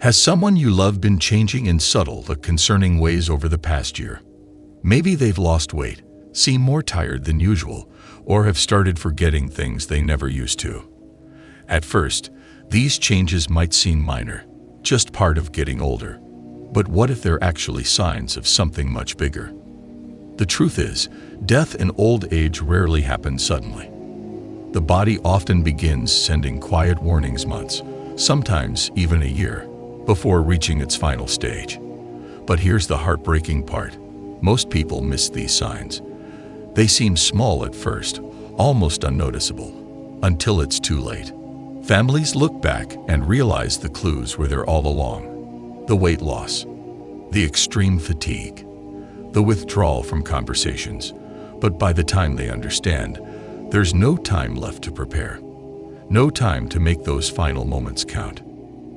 Has someone you love been changing in subtle but concerning ways over the past year? Maybe they've lost weight, seem more tired than usual, or have started forgetting things they never used to. At first, these changes might seem minor, just part of getting older. But what if they're actually signs of something much bigger? The truth is, death and old age rarely happen suddenly. The body often begins sending quiet warnings months, sometimes even a year, before reaching its final stage. But here's the heartbreaking part. Most people miss these signs. They seem small at first, almost unnoticeable, until it's too late. Families look back and realize the clues were there all along. The weight loss, the extreme fatigue, the withdrawal from conversations. But by the time they understand, there's no time left to prepare. No time to make those final moments count.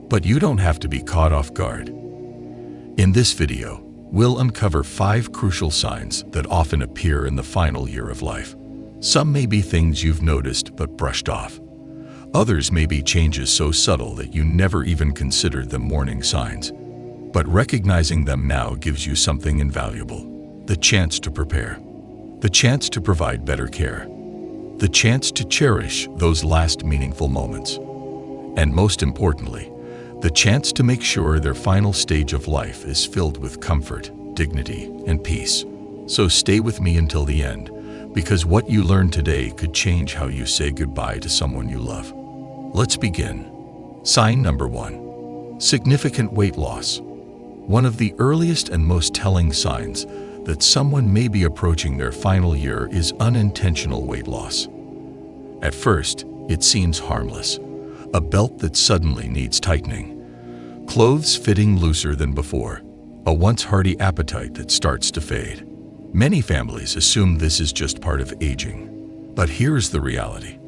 But you don't have to be caught off guard. In this video, we'll uncover 5 crucial signs that often appear in the final year of life. Some may be things you've noticed but brushed off. Others may be changes so subtle that you never even considered them warning signs. But recognizing them now gives you something invaluable: the chance to prepare, the chance to provide better care, the chance to cherish those last meaningful moments, and most importantly, the chance to make sure their final stage of life is filled with comfort, dignity, and peace. So stay with me until the end, because what you learn today could change how you say goodbye to someone you love. Let's begin. Sign number 1. Significant weight loss. One of the earliest and most telling signs that someone may be approaching their final year is unintentional weight loss. At first, it seems harmless. A belt that suddenly needs tightening, clothes fitting looser than before, a once hearty appetite that starts to fade. Many families assume this is just part of aging. But here's the reality.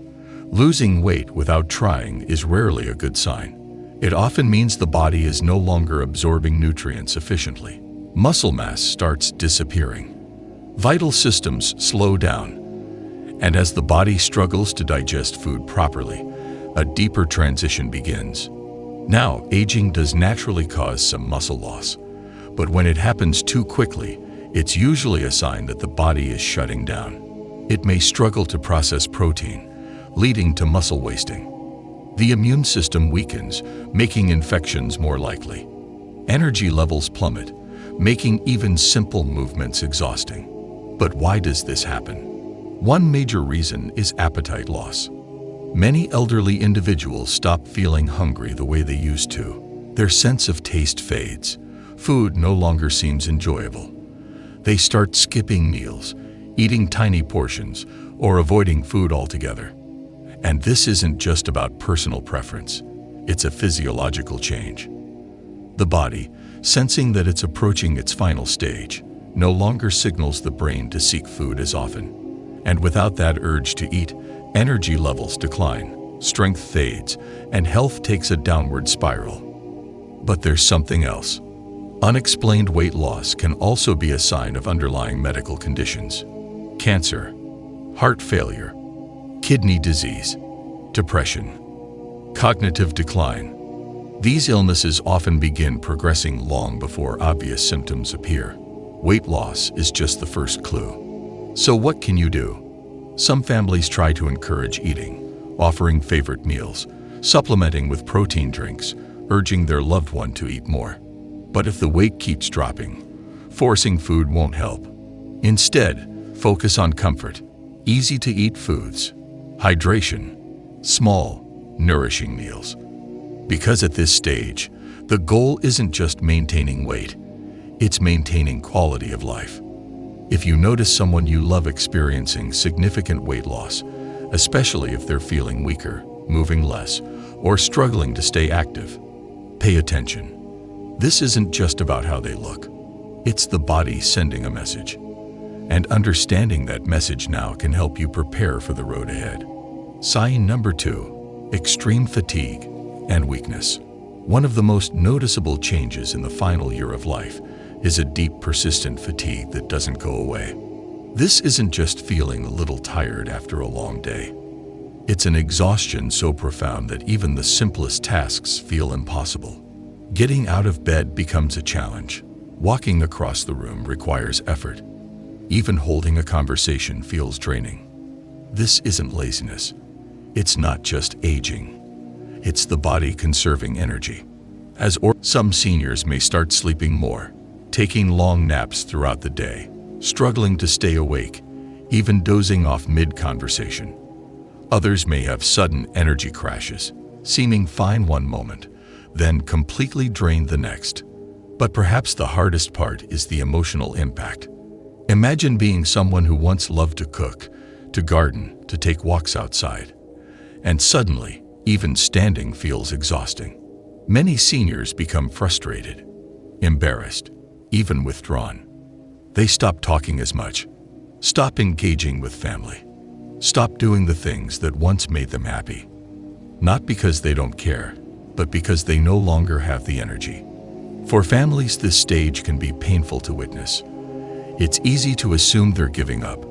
Losing weight without trying is rarely a good sign. It often means the body is no longer absorbing nutrients efficiently. Muscle mass starts disappearing. Vital systems slow down. And as the body struggles to digest food properly, a deeper transition begins. Now, aging does naturally cause some muscle loss. But when it happens too quickly, it's usually a sign that the body is shutting down. It may struggle to process protein, leading to muscle wasting. The immune system weakens, making infections more likely. Energy levels plummet, making even simple movements exhausting. But why does this happen? One major reason is appetite loss. Many elderly individuals stop feeling hungry the way they used to. Their sense of taste fades. Food no longer seems enjoyable. They start skipping meals, eating tiny portions, or avoiding food altogether. And this isn't just about personal preference. It's a physiological change. The body, sensing that it's approaching its final stage, no longer signals the brain to seek food as often. And without that urge to eat, energy levels decline, strength fades, and health takes a downward spiral. But there's something else. Unexplained weight loss can also be a sign of underlying medical conditions. Cancer, heart failure, kidney disease, depression, cognitive decline. These illnesses often begin progressing long before obvious symptoms appear. Weight loss is just the first clue. So what can you do? Some families try to encourage eating, offering favorite meals, supplementing with protein drinks, urging their loved one to eat more. But if the weight keeps dropping, forcing food won't help. Instead, focus on comfort, easy-to-eat foods, hydration, small, nourishing meals. Because at this stage, the goal isn't just maintaining weight, it's maintaining quality of life. If you notice someone you love experiencing significant weight loss, especially if they're feeling weaker, moving less, or struggling to stay active, pay attention. This isn't just about how they look. It's the body sending a message. And understanding that message now can help you prepare for the road ahead. Sign number 2, extreme fatigue and weakness. One of the most noticeable changes in the final year of life is a deep, persistent fatigue that doesn't go away. This isn't just feeling a little tired after a long day. It's an exhaustion so profound that even the simplest tasks feel impossible. Getting out of bed becomes a challenge. Walking across the room requires effort. Even holding a conversation feels draining. This isn't laziness. It's not just aging. It's the body conserving energy. Some seniors may start sleeping more, taking long naps throughout the day, struggling to stay awake, even dozing off mid-conversation. Others may have sudden energy crashes, seeming fine one moment, then completely drained the next. But perhaps the hardest part is the emotional impact. Imagine being someone who once loved to cook, to garden, to take walks outside, and suddenly, even standing feels exhausting. Many seniors become frustrated, embarrassed, even withdrawn. They stop talking as much, stop engaging with family, stop doing the things that once made them happy. Not because they don't care, but because they no longer have the energy. For families, this stage can be painful to witness. It's easy to assume they're giving up,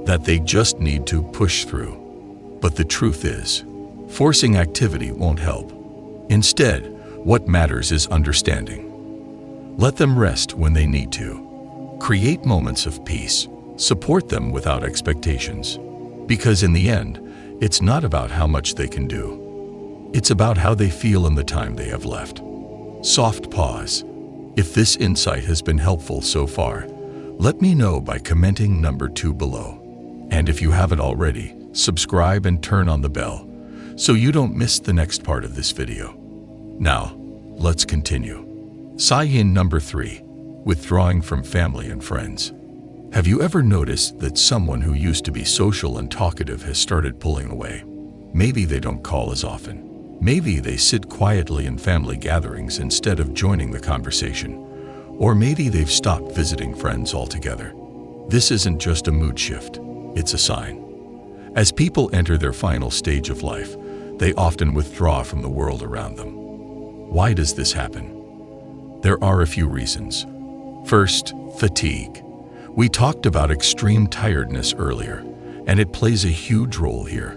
that they just need to push through. But the truth is, forcing activity won't help. Instead, what matters is understanding. Let them rest when they need to. Create moments of peace. Support them without expectations. Because in the end, it's not about how much they can do. It's about how they feel in the time they have left. Soft pause. If this insight has been helpful so far, let me know by commenting number 2 below. And if you haven't already, subscribe and turn on the bell so you don't miss the next part of this video. Now, let's continue. Sign number 3, withdrawing from family and friends. Have you ever noticed that someone who used to be social and talkative has started pulling away? Maybe they don't call as often. Maybe they sit quietly in family gatherings instead of joining the conversation. Or maybe they've stopped visiting friends altogether. This isn't just a mood shift, it's a sign. As people enter their final stage of life, they often withdraw from the world around them. Why does this happen? There are a few reasons. First, fatigue. We talked about extreme tiredness earlier, and it plays a huge role here.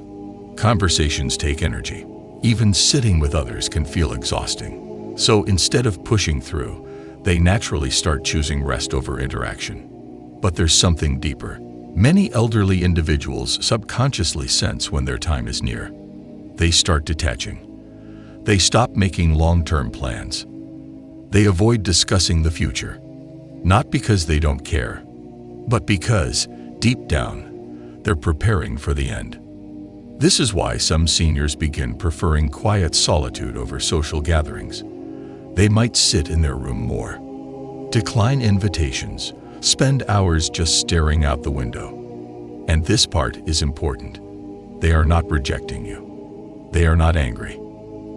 Conversations take energy. Even sitting with others can feel exhausting. So instead of pushing through, they naturally start choosing rest over interaction. But there's something deeper. Many elderly individuals subconsciously sense when their time is near. They start detaching. They stop making long-term plans. They avoid discussing the future, not because they don't care, but because, deep down, they're preparing for the end. This is why some seniors begin preferring quiet solitude over social gatherings. They might sit in their room more, decline invitations, spend hours just staring out the window. And this part is important. They are not rejecting you. They are not angry.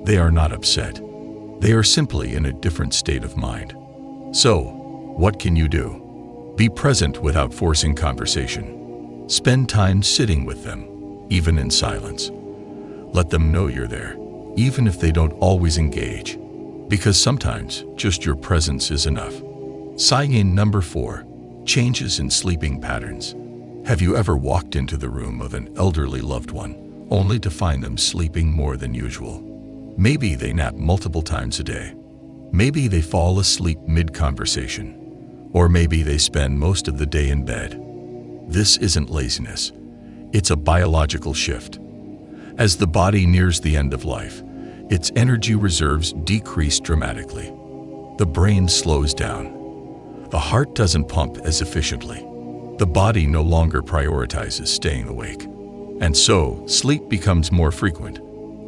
They are not upset. They are simply in a different state of mind. So, what can you do? Be present without forcing conversation. Spend time sitting with them, even in silence. Let them know you're there, even if they don't always engage. Because sometimes, just your presence is enough. Sign number 4, changes in sleeping patterns. Have you ever walked into the room of an elderly loved one, only to find them sleeping more than usual? Maybe they nap multiple times a day. Maybe they fall asleep mid-conversation. Or maybe they spend most of the day in bed. This isn't laziness. It's a biological shift. As the body nears the end of life, its energy reserves decrease dramatically. The brain slows down. The heart doesn't pump as efficiently. The body no longer prioritizes staying awake. And so, sleep becomes more frequent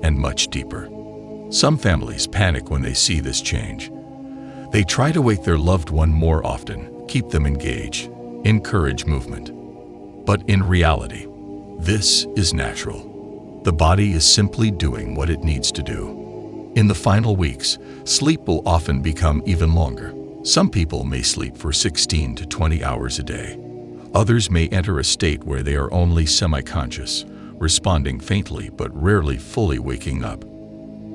and much deeper. Some families panic when they see this change. They try to wake their loved one more often, keep them engaged, encourage movement. But in reality, this is natural. The body is simply doing what it needs to do. In the final weeks, sleep will often become even longer. Some people may sleep for 16 to 20 hours a day. Others may enter a state where they are only semi-conscious, responding faintly but rarely fully waking up.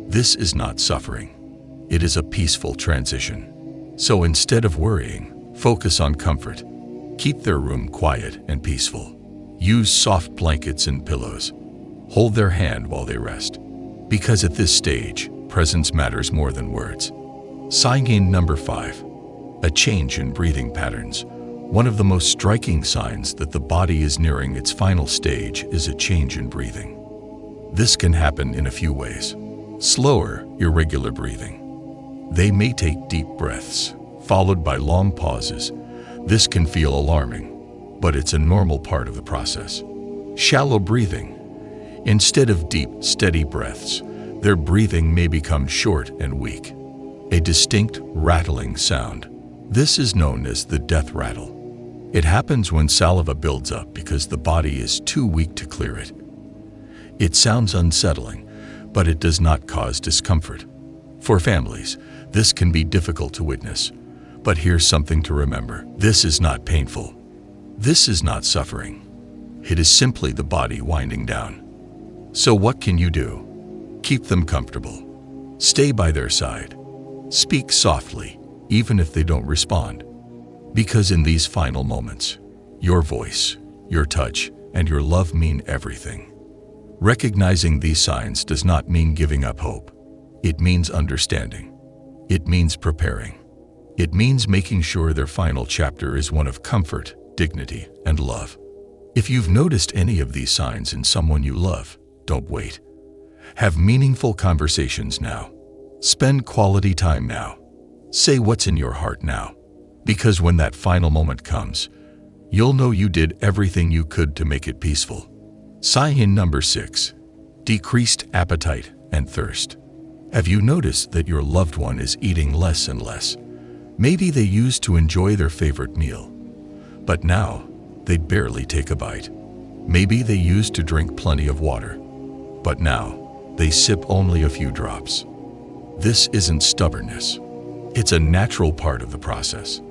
This is not suffering. It is a peaceful transition. So instead of worrying, focus on comfort. Keep their room quiet and peaceful. Use soft blankets and pillows. Hold their hand while they rest. Because at this stage, presence matters more than words. Sign number 5. A change in breathing patterns. One of the most striking signs that the body is nearing its final stage is a change in breathing. This can happen in a few ways. Slower, irregular breathing. They may take deep breaths, followed by long pauses. This can feel alarming, but it's a normal part of the process. Shallow breathing. Instead of deep, steady breaths, their breathing may become short and weak. A distinct rattling sound. This is known as the death rattle. It happens when saliva builds up because the body is too weak to clear it. It sounds unsettling, but it does not cause discomfort. For families, this can be difficult to witness. But here's something to remember. This is not painful. This is not suffering. It is simply the body winding down. So what can you do? Keep them comfortable. Stay by their side. Speak softly, even if they don't respond. Because in these final moments, your voice, your touch, and your love mean everything. Recognizing these signs does not mean giving up hope. It means understanding. It means preparing. It means making sure their final chapter is one of comfort, dignity, and love. If you've noticed any of these signs in someone you love, don't wait. Have meaningful conversations now. Spend quality time now. Say what's in your heart now. Because when that final moment comes, you'll know you did everything you could to make it peaceful. Sign number 6. Decreased appetite and thirst. Have you noticed that your loved one is eating less and less? Maybe they used to enjoy their favorite meal, but now they barely take a bite. Maybe they used to drink plenty of water, but now they sip only a few drops. This isn't stubbornness. It's a natural part of the process.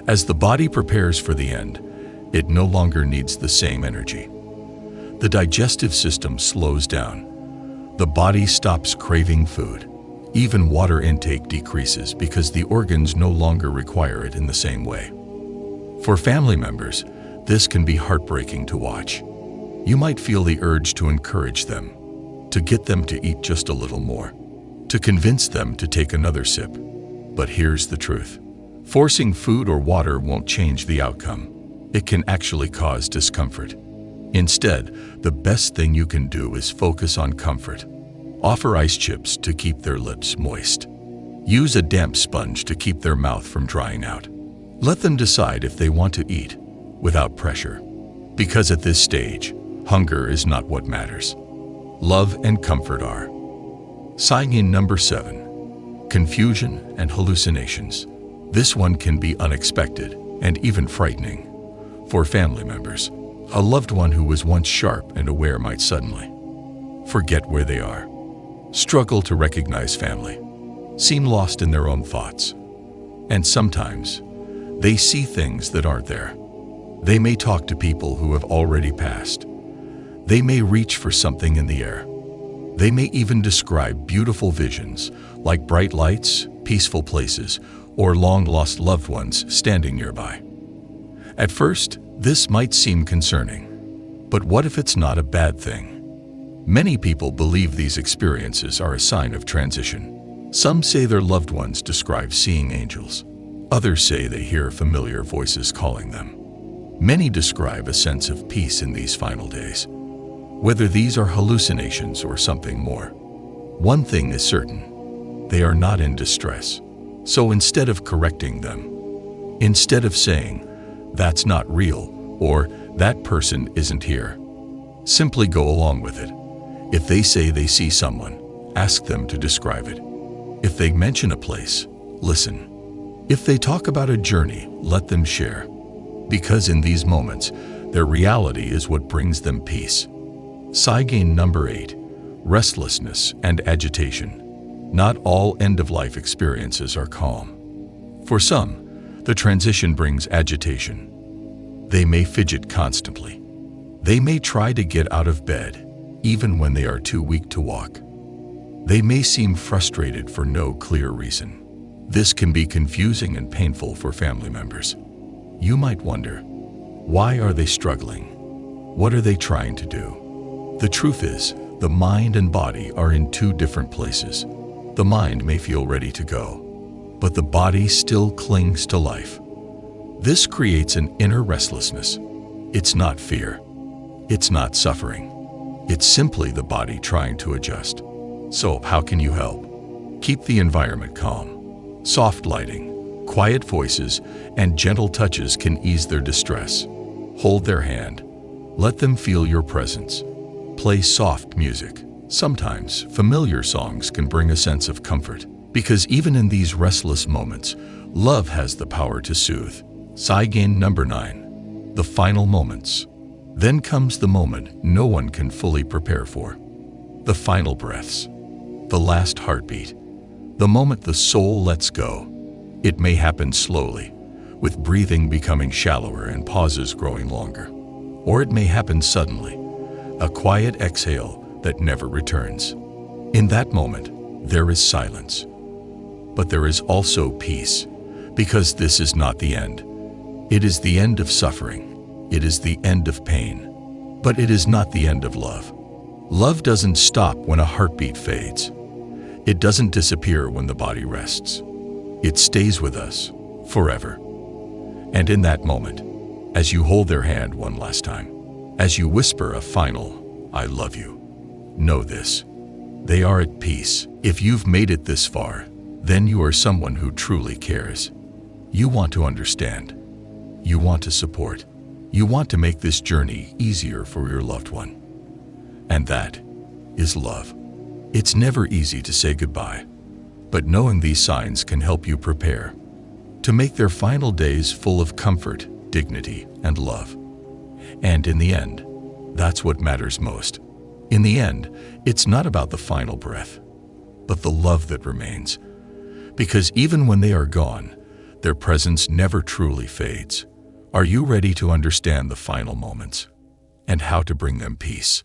As the body prepares for the end, it no longer needs the same energy. The digestive system slows down. The body stops craving food. Even water intake decreases because the organs no longer require it in the same way. For family members, this can be heartbreaking to watch. You might feel the urge to encourage them, to get them to eat just a little more, to convince them to take another sip. But here's the truth. Forcing food or water won't change the outcome. It can actually cause discomfort. Instead, the best thing you can do is focus on comfort. Offer ice chips to keep their lips moist. Use a damp sponge to keep their mouth from drying out. Let them decide if they want to eat, without pressure. Because at this stage, hunger is not what matters. Love and comfort are. Sign number 7. Confusion and hallucinations. This one can be unexpected and even frightening. For family members, a loved one who was once sharp and aware might suddenly forget where they are, struggle to recognize family, seem lost in their own thoughts. And sometimes, they see things that aren't there. They may talk to people who have already passed. They may reach for something in the air. They may even describe beautiful visions, like bright lights, peaceful places, or long-lost loved ones standing nearby. At first, this might seem concerning. But what if it's not a bad thing? Many people believe these experiences are a sign of transition. Some say their loved ones describe seeing angels. Others say they hear familiar voices calling them. Many describe a sense of peace in these final days. Whether these are hallucinations or something more, one thing is certain: they are not in distress. So instead of correcting them, instead of saying, "That's not real," or "That person isn't here," simply go along with it. If they say they see someone, ask them to describe it. If they mention a place, listen. If they talk about a journey, let them share. Because in these moments, their reality is what brings them peace. Sign number 8. Restlessness and agitation. Not all end-of-life experiences are calm. For some, the transition brings agitation. They may fidget constantly. They may try to get out of bed, even when they are too weak to walk. They may seem frustrated for no clear reason. This can be confusing and painful for family members. You might wonder, why are they struggling? What are they trying to do? The truth is, the mind and body are in two different places. The mind may feel ready to go, but the body still clings to life. This creates an inner restlessness. It's not fear. It's not suffering. It's simply the body trying to adjust. So, how can you help? Keep the environment calm. Soft lighting, quiet voices, and gentle touches can ease their distress. Hold their hand. Let them feel your presence. Play soft music. Sometimes, familiar songs can bring a sense of comfort, because even in these restless moments, love has the power to soothe. Saigon number 9. The final moments. Then comes the moment no one can fully prepare for. The final breaths. The last heartbeat. The moment the soul lets go. It may happen slowly, with breathing becoming shallower and pauses growing longer. Or it may happen suddenly, a quiet exhale that never returns. In that moment, there is silence. But there is also peace, because this is not the end. It is the end of suffering. It is the end of pain. But it is not the end of love. Love doesn't stop when a heartbeat fades. It doesn't disappear when the body rests. It stays with us forever. And in that moment, as you hold their hand one last time, as you whisper a final, "I love you," know this: they are at peace. If you've made it this far, then you are someone who truly cares. You want to understand. You want to support. You want to make this journey easier for your loved one. And that is love. It's never easy to say goodbye, but knowing these signs can help you prepare to make their final days full of comfort, dignity, and love. And in the end, that's what matters most. In the end, it's not about the final breath, but the love that remains. Because even when they are gone, their presence never truly fades. Are you ready to understand the final moments and how to bring them peace?